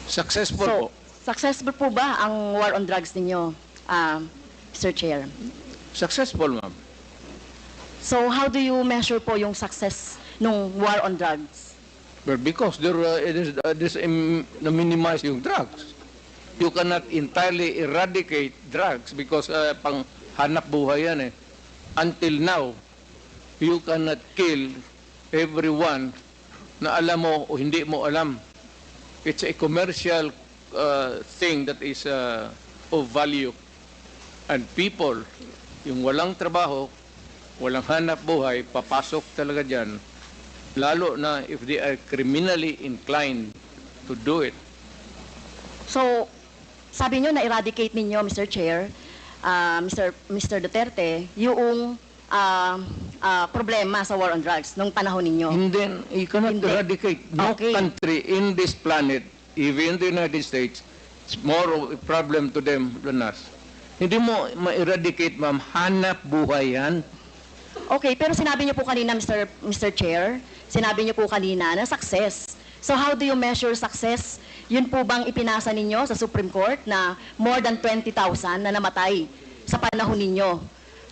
Successful So, po. successful po ba ang war on drugs ninyo, Mr. Chair? Successful, ma'am. So, how do you measure po yung success nung war on drugs? Well, because it is na-minimize yung drugs. You cannot entirely eradicate drugs because pang hanap buhay yan eh. Until now, you cannot kill everyone na alam mo o hindi mo alam. It's a commercial thing that is of value. And people, yung walang trabaho, walang hanap buhay, papasok talaga dyan. Lalo na if they are criminally inclined to do it. So, sabi nyo na-eradicate ninyo, Mr. Chair, Mr. Duterte, yung problema sa war on drugs nung panahon ninyo. And then, you cannot Hindi. eradicate. No Okay. country in this planet, even the United States, it's more of a problem to them than us. Hindi mo ma-eradicate, ma'am. Hanap buhay yan. Okay, pero sinabi niyo po kanina, Mr. Chair, sinabi niyo po kanina na success. So how do you measure success? Yun po bang ipinasa ninyo sa Supreme Court na more than 20,000 na namatay sa panahon ninyo?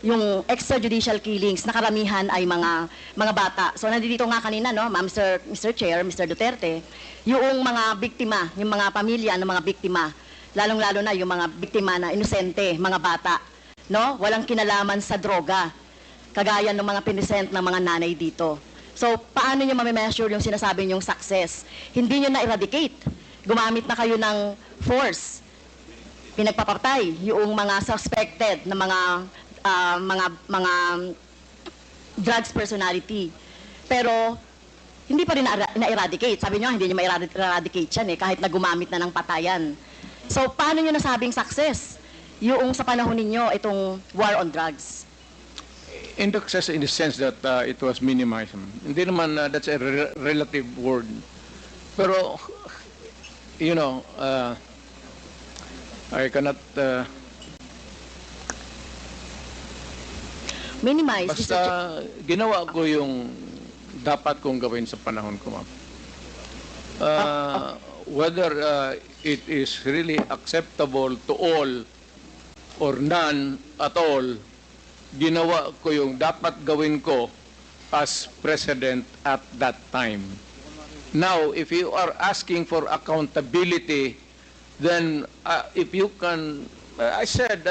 Yung extrajudicial killings, na karamihan ay mga bata. So nandito nga kanina, no, Mr. Chair, Mr. Duterte, yung mga biktima, yung mga pamilya ng mga biktima, lalong-lalo na yung mga biktima na inosente, mga bata, no? Walang kinalaman sa droga, kagaya ng mga pinisent ng mga nanay dito. So, paano nyo ma-measure yung sinasabi nyong success? Hindi nyo na-eradicate. Gumamit na kayo ng force. Pinagpapatay yung mga suspected na mga drugs personality. Pero, hindi pa rin na-eradicate. Sabi nyo, hindi nyo ma-eradicate yan kahit na gumamit na ng patayan. So, paano nyo nasabing success? Yung sa panahon ninyo, itong war on drugs. In the sense that it was minimized. Hindi naman, that's a relative word. Pero, you know, I cannot... Minimize. basta ginawa ko yung dapat kong gawin sa panahon ko, ma'am. Whether it is really acceptable to all or none at all, ginawa ko yung dapat gawin ko as president at that time. Now, if you are asking for accountability, then if you can, I said,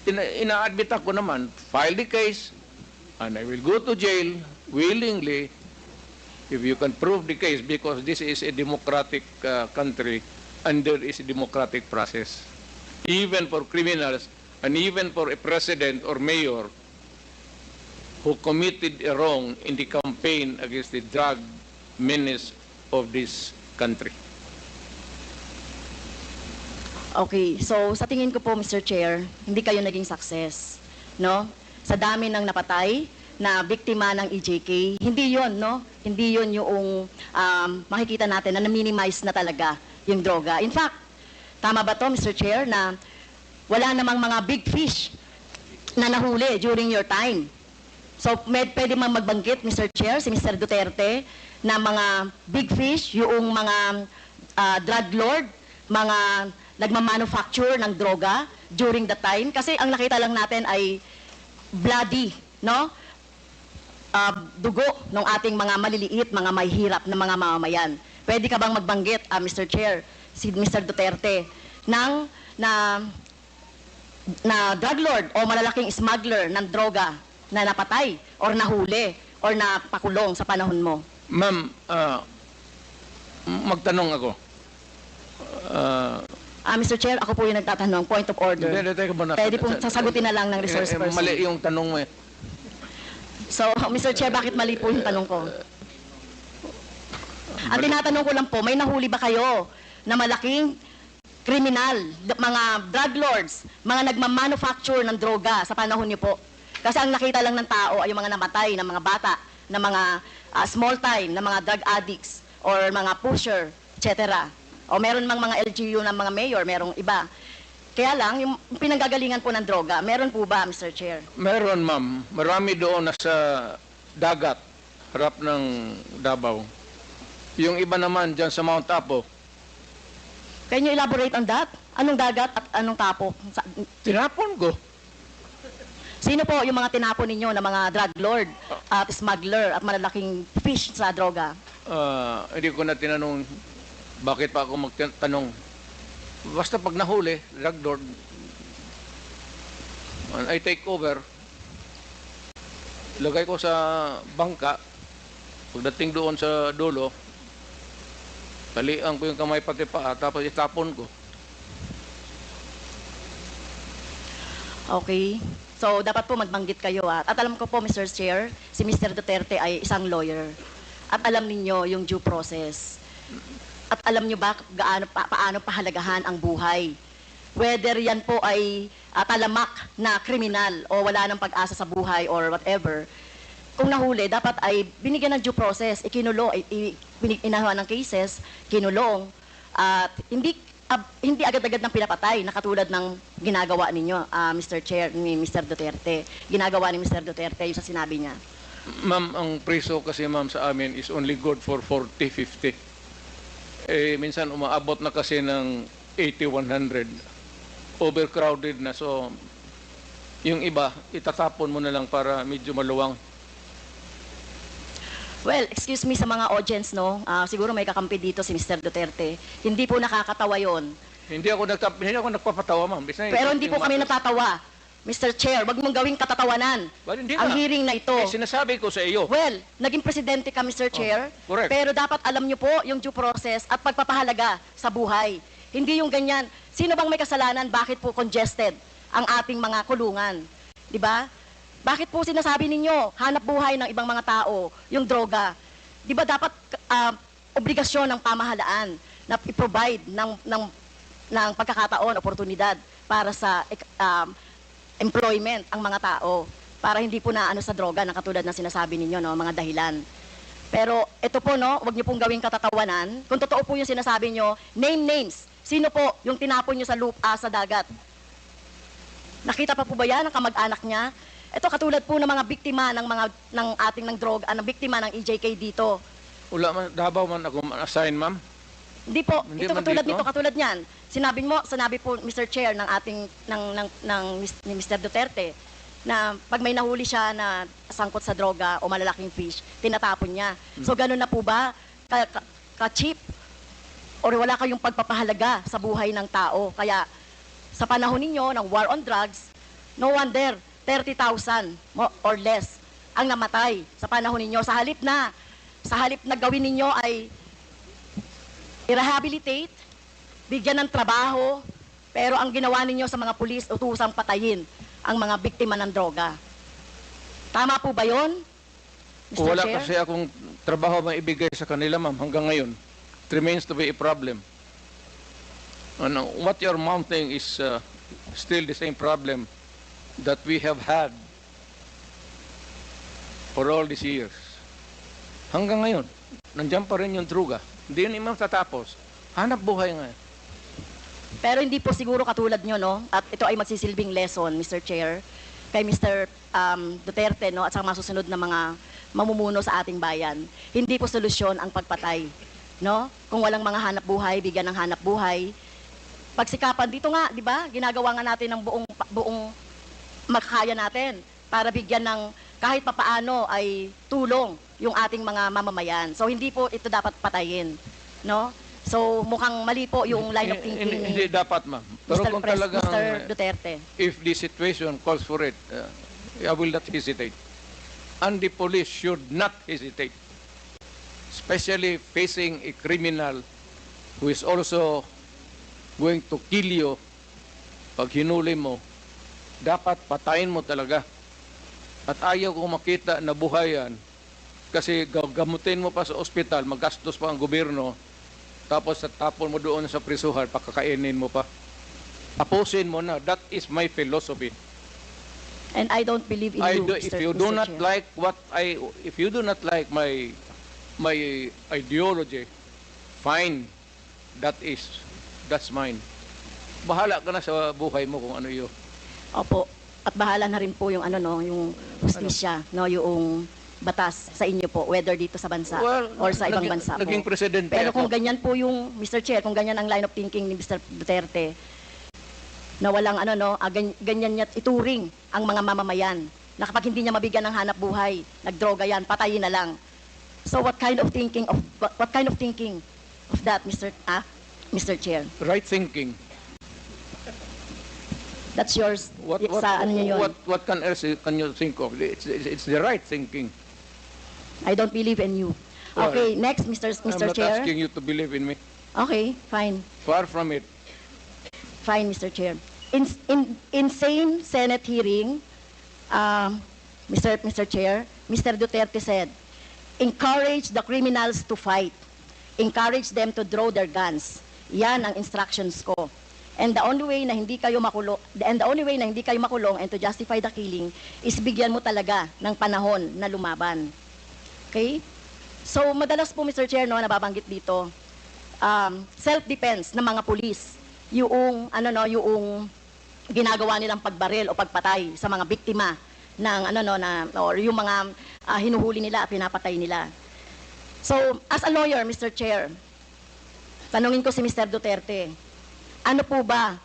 ina-admit ako naman, file the case, and I will go to jail willingly if you can prove the case, because this is a democratic country and there is a democratic process. Even for criminals, and even for a president or mayor who committed a wrong in the campaign against the drug menace of this country. Okay, so sa tingin ko po, Mr. Chair, hindi kayo naging success, no? Sa dami ng napatay na biktima ng EJK, hindi yon, no? Hindi yon yung makikita natin na na-minimize na talaga yung droga. In fact, tama ba to, Mr. Chair, na wala namang mga big fish na nahuli during your time? So, pwede mang magbanggit, Mr. Chair, si Mr. Duterte, na mga big fish, yung mga drug lord, mga nagmamanufacture ng droga during the time? Kasi ang nakita lang natin ay bloody, no? Dugo ng ating mga maliliit, mga mahihirap na mga mamamayan. Pwede ka bang magbanggit, Mr. Chair, si Mr. Duterte, na drug lord o malalaking smuggler ng droga na napatay or nahuli or napakulong sa panahon mo? Ma'am, magtanong ako. Mr. Chair, ako po yung nagtatanong, point of order. Teka muna. Pwede pong sasagutin na lang ng resource person. Mali yung tanong mo eh. So, Mr. Chair, bakit mali po yung tanong ko? Ang tinatanong ko lang po, may nahuli ba kayo na malaking kriminal, mga drug lords, mga nagmamanufacture ng droga sa panahon niyo po? Kasi ang nakita lang ng tao ay yung mga namatay ng mga bata, ng mga small time, ng mga drug addicts, or mga pusher, etc. O meron mang mga LGU ng mga mayor, merong iba. Kaya lang, yung pinanggagalingan po ng droga, meron po ba, Mr. Chair? Meron, ma'am. Marami doon nasa dagat, harap ng Davao. Yung iba naman dyan sa Mount Apo, Can you elaborate on that? Anong dagat at anong tapo? Tinapon ko. Sino po yung mga tinapon ninyo na mga drug lord at smuggler at malalaking fish sa droga? Hindi ko na tinanong bakit pa ako magtanong. Basta pag nahuli, drug lord, and I take over, lagay ko sa bangka, pagdating doon sa dulo, talian ko yung kamay pati paa, tapos itapon ko. Okay. So, dapat po magbanggit kayo. At alam ko po, Mr. Chair, si Mr. Duterte ay isang lawyer. At alam ninyo yung due process. At alam nyo ba paano pahalagahan ang buhay. Whether yan po ay talamak na kriminal o wala ng pag-asa sa buhay or whatever, kung nahuli, dapat ay binigyan ng due process, ikinulong, inahawa ng cases, kinulong, at hindi agad-agad ng pinapatay na katulad ng ginagawa ninyo, Mr. Chair, ni Mr. Duterte. Ginagawa ni Mr. Duterte yung sa sinabi niya. Ma'am, ang preso kasi ma'am sa amin is only good for 40, 50. Minsan umaabot na kasi ng 80, 100. Overcrowded na. So, yung iba, itatapon mo na lang para medyo maluwang. Well, excuse me sa mga audience, no? Siguro may kakampi dito si Mr. Duterte. Hindi po nakakatawa yon. Hindi ako nagpapatawa, ma'am. Pero hindi po kami natatawa. Mr. Chair, wag mong gawing katatawanan Well, hindi ang na. hearing na ito. Sinasabi ko sa iyo. Well, naging presidente ka, Mr. Chair. Correct. Pero dapat alam niyo po yung due process at pagpapahalaga sa buhay. Hindi yung ganyan. Sino bang may kasalanan? Bakit po congested ang ating mga kulungan? Di ba? Bakit po sinasabi ninyo, hanap buhay ng ibang mga tao, yung droga? Di ba dapat obligasyon ng pamahalaan na i-provide ng pagkakataon, oportunidad para sa employment ang mga tao para hindi po na ano sa droga na katulad ng sinasabi ninyo, no, mga dahilan. Pero ito po, no, wag niyo pong gawing katatawanan. Kung totoo po yung sinasabi niyo, name names. Sino po yung tinapon niyo sa dagat? Nakita pa po ba yan ng kamag-anak niya? Ito katulad po ng mga biktima ng ating droga, ng biktima ng EJK dito. Wala man, Davao man ako assign, ma'am. Hindi po, Hindi ito man katulad dito? nito, katulad niyan. Sinabi po Mr. Chair ni Mr. Duterte na pag may nahuli siya na sangkot sa droga o malalaking fish, tinatapon niya. So ganun na po ba ka-cheap? Or wala kayong pagpapahalaga sa buhay ng tao? Kaya sa panahon ninyo ng war on drugs, no wonder 30,000 or less ang namatay sa panahon ninyo. Sa halip na gawin ninyo ay i-rehabilitate, bigyan ng trabaho, pero ang ginawa ninyo sa mga pulis, utusang patayin ang mga biktima ng droga. Tama po ba yun, Mr. Wala Chair? kasi akong trabaho maibigay sa kanila, ma'am, hanggang ngayon. It remains to be a problem. Ano, what you're mounting is still the same problem that we have had for all these years. Hanggang ngayon, nandiyan pa rin yung droga. Hindi yun imam tatapos. Hanap buhay nga. Pero hindi po siguro katulad nyo, no? At ito ay magsisilbing lesson, Mr. Chair, kay Mr. Duterte, no? At sa mga susunod na mga mamumuno sa ating bayan. Hindi po solusyon ang pagpatay, no? Kung walang mga hanap buhay, bigyan ng hanap buhay. Pagsikapan dito nga, di ba? Ginagawa nga natin ng buong makakaya natin para bigyan ng kahit papaano ay tulong yung ating mga mamamayan. So hindi po ito dapat patayin, no? So mukhang mali po yung line of thinking ni Hindi dapat, ma'am. Pero kung talagang, Mr. Duterte. if the situation calls for it, I will not hesitate. And the police should not hesitate. Especially facing a criminal who is also going to kill you pag hinuli mo, dapat patayin mo talaga. At ayaw ko makita na buhayan kasi gamutin mo pa sa ospital, magastos pa ang gobyerno, tapos tapon mo doon sa prisuhan, pakakainin mo pa. Tapusin mo na. That is my philosophy. And I don't believe in you, If you do Mr. not Chair. like if you do not like my ideology, fine. That's mine. Bahala ka na sa buhay mo kung ano yun. Opo. At bahala na rin po yung yung hustisya, no, yung batas sa inyo po, whether dito sa bansa Well, or sa ibang naging- bansa po. naging presidente Pero kung ako. ganyan po yung, Mr. Chair, kung ganyan ang line of thinking ni Mr. Duterte, na walang ganyan niya ituring ang mga mamamayan, na kapag hindi niya mabigyan ng hanap buhay, nagdroga yan, patayin na lang. So what kind of thinking of that, Mr. Chair? Right thinking. That's yours. Sa ano niyo yun? What can else can you think of? It's the right thinking. I don't believe in you. Well, Okay, next, Mr. I'm not Chair. asking you to believe in me. Okay, fine. Far from it. Fine, Mr. Chair. In same Senate hearing, Mr. Chair, Mr. Duterte said, encourage the criminals to fight. Encourage them to draw their guns. Yan ang instructions ko. And the only way na hindi kayo makulong, and to justify the killing is bigyan mo talaga ng panahon na lumaban. Okay? So madalas po, Mr. Chair, no, nababanggit dito, self-defense ng mga pulis, yung ginagawa nilang pagbaril o pagpatay sa mga biktima ng or yung mga hinuhuli nila, pinapatay nila. So, as a lawyer, Mr. Chair, tanungin ko si Mr. Duterte, ano po ba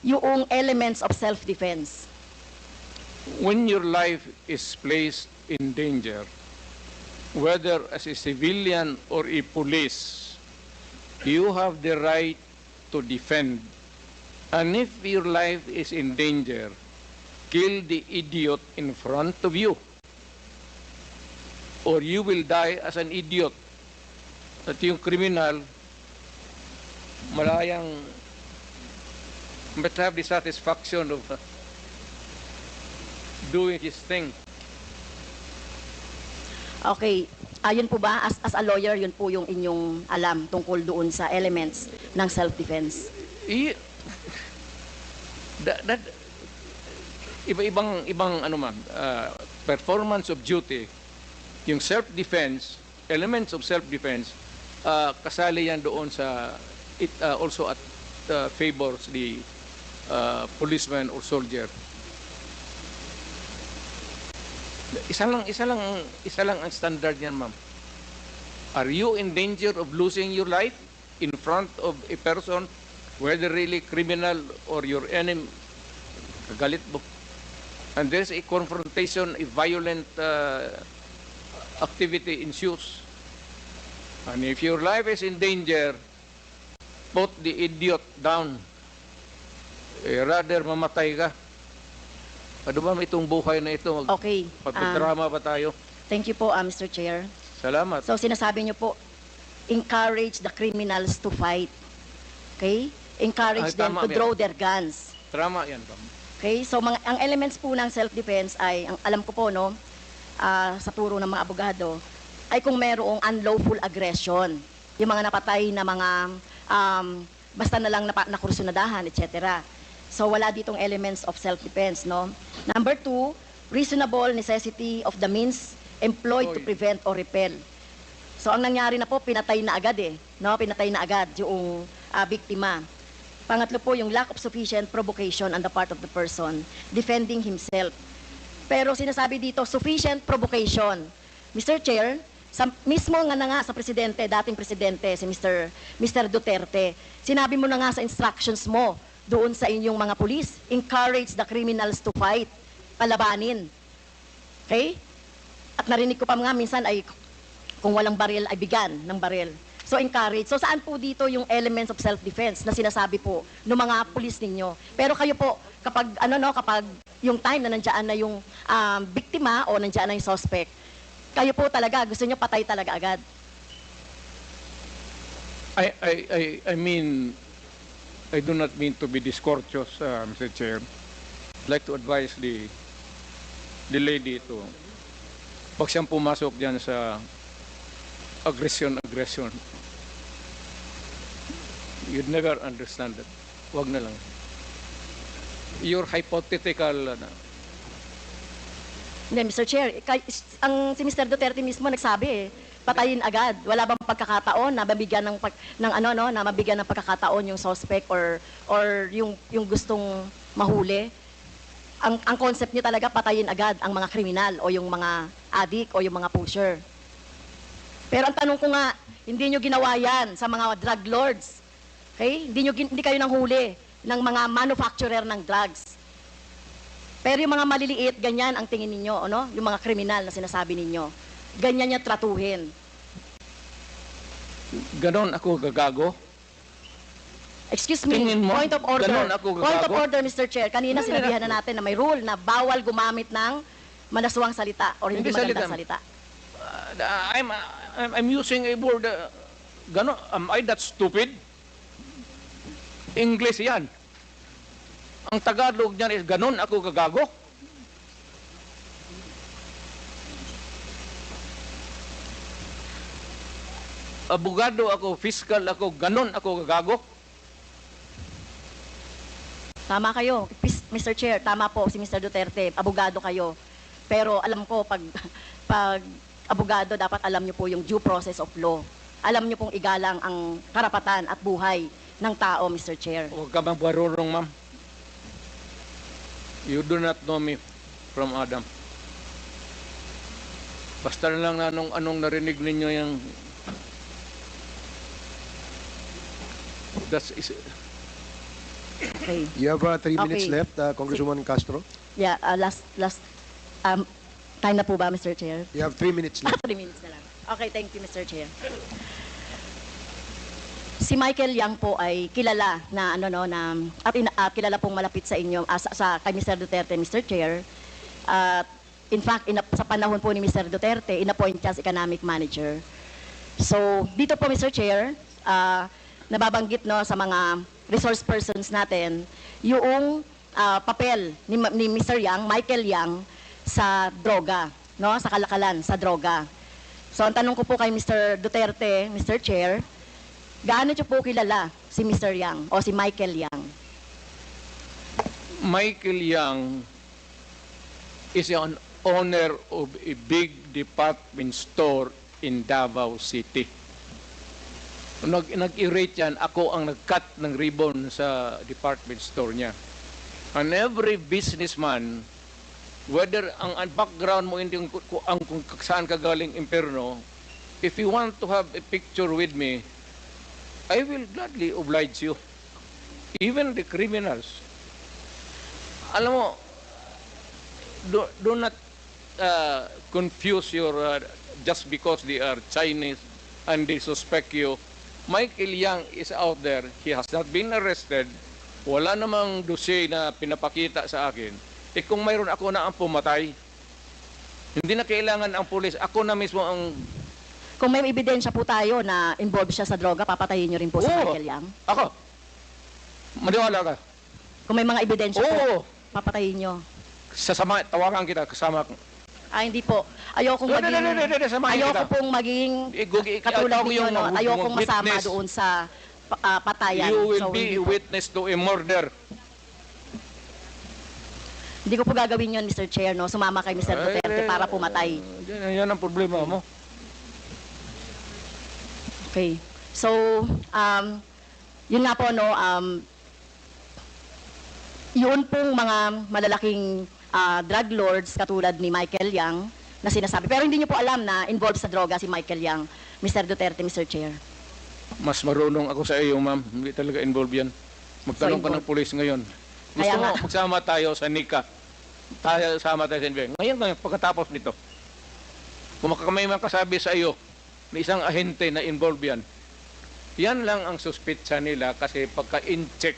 yung elements of self-defense? When your life is placed in danger, whether as a civilian or a police, you have the right to defend. And if your life is in danger, kill the idiot in front of you, or you will die as an idiot. At yung criminal, malayang but have the satisfaction of doing his thing. Okay, yun po ba, as a lawyer, yun po yung inyong alam tungkol doon sa elements ng self-defense? That ibang performance of duty, yung self-defense, elements of self-defense, kasali yan doon sa it also at favors the policeman or soldier. Isa lang ang standard niyan, ma'am. Are you in danger of losing your life in front of a person, whether really criminal or your enemy, kagalit mo, and there's a confrontation, a violent activity ensues, and if your life is in danger, put the idiot down. Rather mamatay ka. Ano ba itong buhay na ito? Okay. Pagdrama pa tayo. Thank you po, Mr. Chair. Salamat. So sinasabi niyo po, encourage the criminals to fight. Okay? Encourage them tama to yan. draw their guns. Tama yan, ma'am. Okay? So ang elements po ng self-defense ay, ang alam ko po, no, sa turo ng mga abogado, ay kung merong unlawful aggression. Yung mga napatay na mga, basta na lang nakursunadahan, etc. So wala ditong elements of self-defense, no? Number 2, reasonable necessity of the means employed to prevent or repel. So ang nangyari na po, pinatay na agad no? Pinatay na agad yung biktima. Pangatlo po, yung lack of sufficient provocation on the part of the person defending himself. Pero sinasabi dito, sufficient provocation. Mr. Chair, mismo nga sa presidente, dating presidente, si Mr. Duterte, sinabi mo na nga sa instructions mo doon sa inyong mga pulis, encourage the criminals to fight, palabanin. Okay? At narinig ko pa nga minsan ay kung walang baril ay bigyan ng baril. So encourage. So saan po dito yung elements of self-defense na sinasabi po ng mga pulis ninyo? Pero kayo po, kapag kapag yung time na nandiyan na yung biktima o nandiyan na yung suspect, kayo po talaga gusto niyo patay talaga agad. I mean, I do not mean to be discourteous, Mr. Chair. I'd like to advise the lady to, pag siyang pumasok dyan sa aggression, you'd never understand that. Wag na lang. Your hypothetical, Hindi, Mr. Chair, si Mr. Duterte mismo nagsabi patayin agad. Wala bang pagkakataon na mabigyan na mabigyan ng pagkakataon yung suspect or yung gustong mahuli? ang concept niyo talaga patayin agad ang mga kriminal o yung mga addict o yung mga pusher. Pero ang tanong ko nga, hindi niyo ginawa yan sa mga drug lords. Okay? Hindi kayo nanghuli ng mga manufacturer ng drugs. Pero yung mga maliliit, ganyan ang tingin ninyo, ano? Yung mga kriminal na sinasabi ninyo. Ganyan niya tratuhin. Ganon ako gagago. Excuse me, Tingin mo, point of order. ganon ako Point of gagago? order, Mr. Chair. Kanina Hindi sinabihan na- na natin na may rule na bawal gumamit ng manaswang salita or hindi Hindi magandang salita. salita. I'm using a word. Ganon, am I that stupid? English yan. Ang Tagalog niyan is ganon ako gagago. Abogado ako, fiscal ako, ganon ako gagago. Tama kayo, Mr. Chair, tama po si Mr. Duterte, abogado kayo. Pero alam ko, pag abogado, dapat alam niyo po yung due process of law. Alam niyo pong igalang ang karapatan at buhay ng tao, Mr. Chair. Huwag ka magbarurong, ma'am. You do not know me from Adam. Basta na lang anong narinig ninyo yung... That's is, Okay. You have 3 minutes Okay. left, Congresswoman Castro. Yeah, last time na po ba, Mr. Chair? You have 3 minutes left. 3 minutes na lang. Okay, thank you, Mr. Chair. Si Michael Yang po ay kilala na kilala pong malapit sa inyo kay Mr. Duterte, Mr. Chair. In fact, sa panahon po ni Mr. Duterte, inappoint siya as economic manager. So, dito po, Mr. Chair, nababanggit no sa mga resource persons natin yung papel ni Mr. Yang, Michael Yang sa droga, no, sa kalakalan sa droga. So ang tanong ko po kay Mr. Duterte, Mr. Chair, gaano niyo po kilala si Mr. Yang o si Michael Yang? Michael Yang is an owner of a big department store in Davao City. Nag-irate yan, ako ang nag-cut ng ribbon sa department store niya. And every businessman, whether ang background mo, hindi kung saan ka galing impyerno, if you want to have a picture with me, I will gladly oblige you. Even the criminals. Alam mo, do not confuse your, just because they are Chinese and they suspect you. Michael Yang is out there. He has not been arrested. Wala namang dossier na pinapakita sa akin. Kung mayroon ako na ang pumatay, hindi na kailangan ang pulis. Ako na mismo ang... Kung may ebidensya po tayo na involved siya sa droga, papatayin niyo rin po si Oo. Michael Yang? Ako. Maniwala ka. Kung may mga ebidensya Oo. po, papatayin niyo? Sasama, tawagan kita, kasama. Hindi po. Ayokong maging... samahin Ayoko kita. pong maging katulad Ikaw ninyo, yung no? Ayokong masama witness. doon sa patayan. You will So, be hindi a po. witness to a murder. Hindi ko po gagawin yun, Mr. Chair, no? Sumama kay Mr. Duterte para pumatay. Yan ang problema mo. Okay. So, yun nga po, no, yun pong mga malalaking drug lords katulad ni Michael Yang na sinasabi. Pero hindi niyo po alam na involved sa droga si Michael Yang, Mr. Duterte, Mr. Chair. Mas marunong ako sa iyo, ma'am. Hindi talaga involved yan. Magtanong ka ng involved. pulis ngayon. Gusto Kaya mo, nga. magsama tayo sa NICA. Sama tayo sa NBI. Ngayon, pagkatapos nito, kung may makasabi sa iyo na isang ahente na involved yan, yan lang ang suspitsa nila kasi pagka-in-check,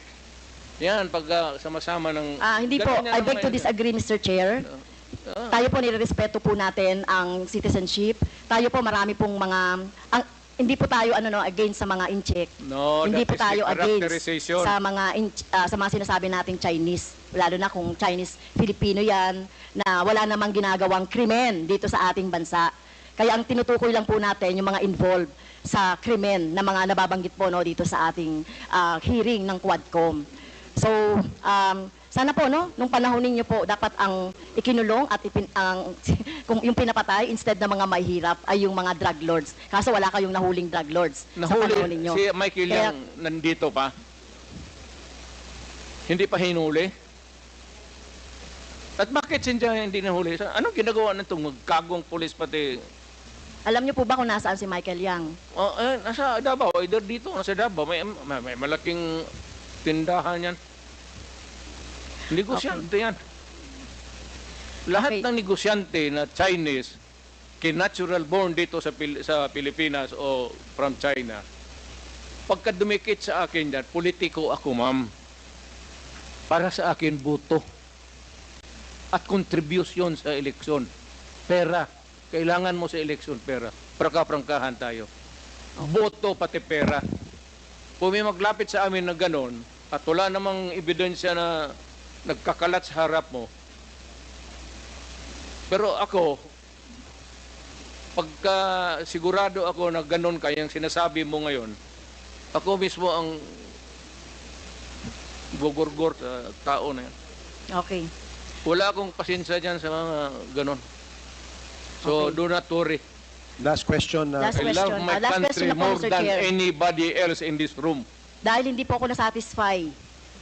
yan, pag sama-sama ng... Hindi po, Ganun yan I beg naman to yan. disagree, Mr. Chair. Tayo po nirerespeto po natin ang citizenship. Tayo po marami pong mga... hindi po tayo against sa mga in-check. No, Hindi that po is tayo the against characterization. sa mga sinasabi nating Chinese. Lalo na kung Chinese, Filipino yan, na wala namang ginagawang krimen dito sa ating bansa. Kaya ang tinutukoy lang po natin yung mga involved sa krimen na mga nababanggit po no, dito sa ating hearing ng Quadcom. So, sana po, no, nung panahon ninyo po, dapat ang ikinulong at kung yung pinapatay instead ng mga mahihirap ay yung mga drug lords. Kaso wala kayong nahuling drug lords sa panahon Nahuli, ninyo. si Michael Kaya- Yang nandito pa. Hindi pa hinuli. At bakit hindi nahuli? Anong ginagawa nitong magkagong pulis pati? Alam niyo po ba kung nasaan si Michael Yang? Nasa Davao, either dito, nasa Davao. May malaking tindahan yan. Negosyante yan. Lahat Okay. ng negosyante na Chinese, natural born dito sa Pilipinas o from China, pagka dumikit sa akin yan, politiko ako, ma'am. Para sa akin, buto. At contribution sa eleksyon. Pera. Kailangan mo sa eleksyon pera. Prangkahan tayo. Boto pati pera. Kung may maglapit sa amin na ganon, at wala namang ebidensya na nagkakalat sa harap mo, pero ako, pagka sigurado ako na ganon kayang sinasabi mo ngayon, ako mismo ang gugurgur sa tao na yan. Okay. Wala akong pasensya dyan sa mga ganon. So, Okay. do not worry. Last question. Last I love question. my Last country question na po, more Mr. than Chair. anybody else in this room. Dahil hindi po ako nasatisfy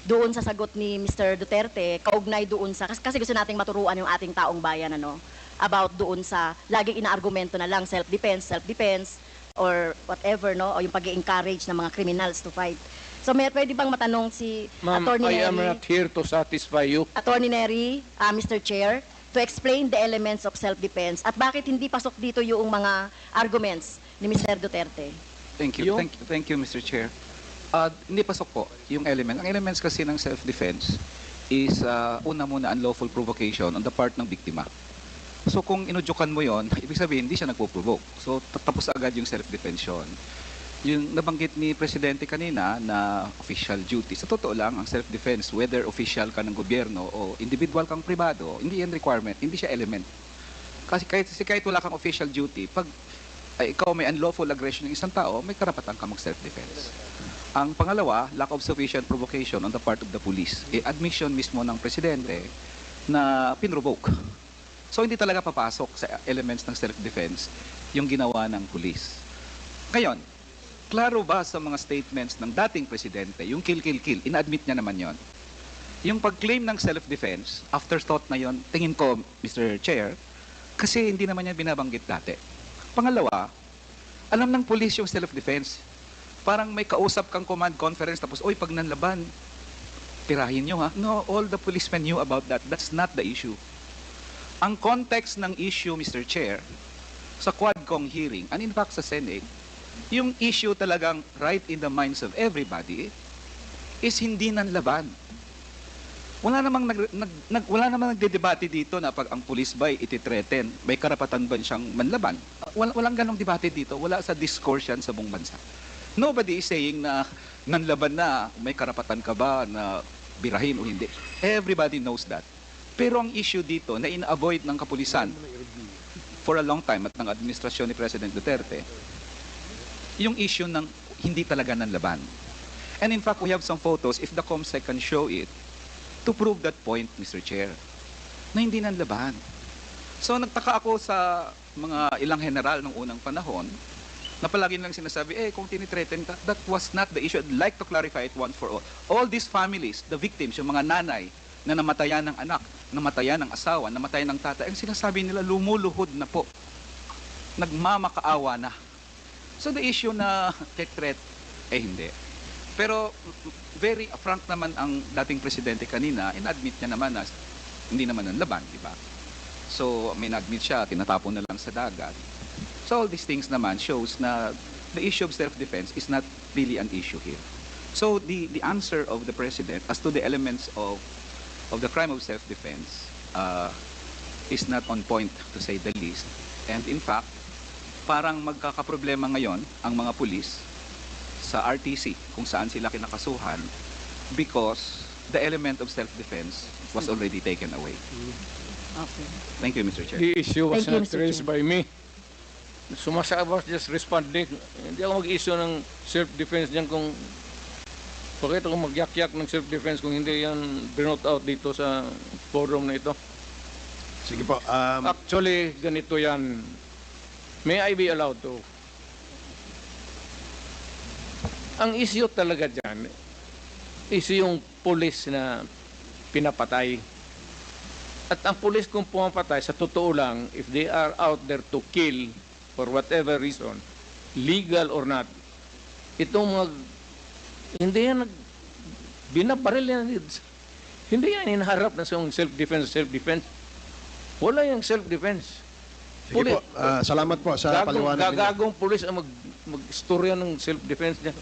doon sa sagot ni Mr. Duterte, kaugnay doon sa, kasi gusto nating maturuan yung ating taong bayan, about doon sa, laging inaargumento na lang, self-defense, or whatever, o yung pag-encourage ng mga criminals to fight. So, pwede bang matanong si Ma'am, Attorney I am Neri, not here to satisfy you. Attorney Neri, Mr. Chair, to explain the elements of self-defense at bakit hindi pasok dito yung mga arguments ni Mr. Duterte? Thank you. Yung- Thank you, Mr. Chair. Hindi pasok po yung element. Ang elements kasi ng self-defense is una muna unlawful provocation on the part ng biktima. So kung inudyukan mo yon, ibig sabihin hindi siya nagpo-provoke. So tapos agad yung self-defense yun. Yung nabanggit ni Presidente kanina na official duty. Sa totoo lang, ang self-defense, whether official ka ng gobyerno o individual kang pribado, hindi yan requirement, hindi siya element. Kasi kahit wala kang official duty, pag ikaw may unlawful aggression ng isang tao, may karapatan ka mag-self-defense. Ang pangalawa, lack of sufficient provocation on the part of the police. Admission mismo ng Presidente na pinrovoke. So hindi talaga papasok sa elements ng self-defense yung ginawa ng police. Ngayon, klaro ba sa mga statements ng dating Presidente, yung kill, ina-admit niya naman yon. Yung pag-claim ng self-defense, afterthought na yon, tingin ko, Mr. Chair, kasi hindi naman niya binabanggit dati. Pangalawa, alam ng police yung self-defense. Parang may kausap kang command conference tapos, oy, pag nanlaban, tirahin nyo ha. No, all the policemen knew about that. That's not the issue. Ang context ng issue, Mr. Chair, sa Quadcom hearing, and in fact sa Senate, yung issue talagang right in the minds of everybody is hindi nanlaban. Wala namang nagdedebate dito na pag ang police ba ititreten, may karapatan ba siyang manlaban? Walang ganong debate dito. Wala sa discourse yan sa buong bansa. Nobody is saying na nanlaban na, may karapatan ka ba na birahin o hindi. Everybody knows that. Pero ang issue dito na ina-avoid ng kapulisan for a long time at ng administrasyon ni President Duterte, yung issue ng hindi talaga nanlaban. And in fact, we have some photos, if the COMSEC can show it, to prove that point, Mr. Chair, na hindi nanlaban. So nagtaka ako sa mga ilang general ng unang panahon, na palagi lang sinasabi, kung tinitreten ka, that was not the issue. I'd like to clarify it once for all. All these families, the victims, yung mga nanay na namatayan ng anak, namatayan ng asawa, namatayan ng tatay, ang sinasabi nila, lumuluhod na po. Nagmamakaawa na. So the issue na threat, hindi. Pero very frank naman ang dating presidente kanina, in-admit niya naman na hindi naman ang laban, di ba? So may na-admit siya, tinatapon na lang sa dagat. So all these things naman shows na the issue of self-defense is not really an issue here. So the answer of the president as to the elements of the crime of self-defense is not on point, to say the least. And in fact, parang magkakaproblema ngayon ang mga pulis sa RTC kung saan sila kinakasuhan because the element of self-defense was already taken away. Okay. Thank you, Mr. Chair. The issue was Thank you, not Mr. raised Chair. by me. Sumasa was just responding. Hindi ako mag-issue ng self-defense diyan kung bakit ako mag-yak-yak ng self-defense kung hindi yan binote out dito sa forum na ito. Sige po. Actually, ganito yan. May I be allowed to? Ang issue talaga dyan, issue yung police na pinapatay. At ang pulis kung pumapatay, sa totoo lang, if they are out there to kill for whatever reason, legal or not, itong mga, hindi yan binabaril yan. Hindi yan hinaharap na sa self-defense. Wala yung self-defense. Sige po, salamat po sa paliwanag ninyo. Gagong pulis ang mag-istorya ng self-defense niya.